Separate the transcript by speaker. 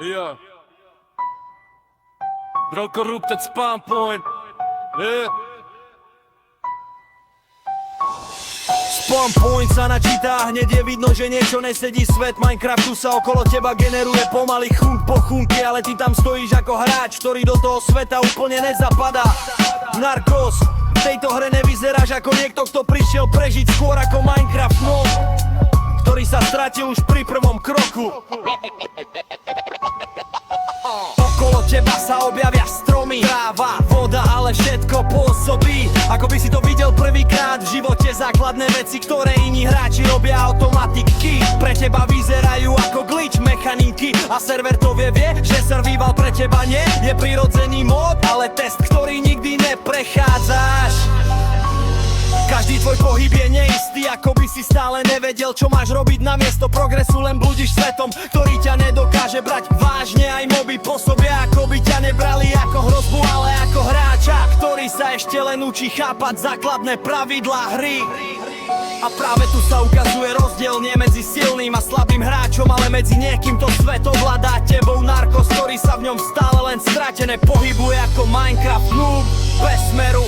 Speaker 1: Yeah. Bro corrupted spawn point. Yeah.
Speaker 2: Spawn point sa načíta, hneď je vidno, že niečo nesedí. Svet Minecraftu sa okolo teba generuje pomaly chunk po chunky, ale ty tam stojíš ako hráč, ktorý do toho sveta úplne nezapadá. Narcos, v tejto hre nevyzeráš ako niekto, kto prišiel prežiť, skôr ako Minecraft mob, ktorý sa stratil už pri prvom kroku. Okolo teba sa objavia stromy, tráva, voda, ale všetko pôsobí ako by si to videl prvýkrát v živote. Základné veci, ktoré iní hráči robia automaticky, pre teba vyzerajú ako glitch mechaniky. A server to vie, že survival pre teba nie je prirodzený mód, ale test, ktorý nikdy neprechádzaš. Každý tvoj pohyb je neistý, ako by si stále nevedel, čo máš robiť. Namiesto progresu len blúdiš svetom, ktorý ťa nedokáže brať vážne. Aj moby pôsobia, ako by ťa nebrali ako hrozbu, ale ako hráča, ktorý sa ešte len učí chápať základné pravidlá hry. A práve tu sa ukazuje rozdiel nie medzi silným a slabým hráčom, ale medzi niekým, to svet ovládá tebou. Narcos, ktorý sa v ňom stále len stratené pohybuje ako Minecraft noob bez smeru.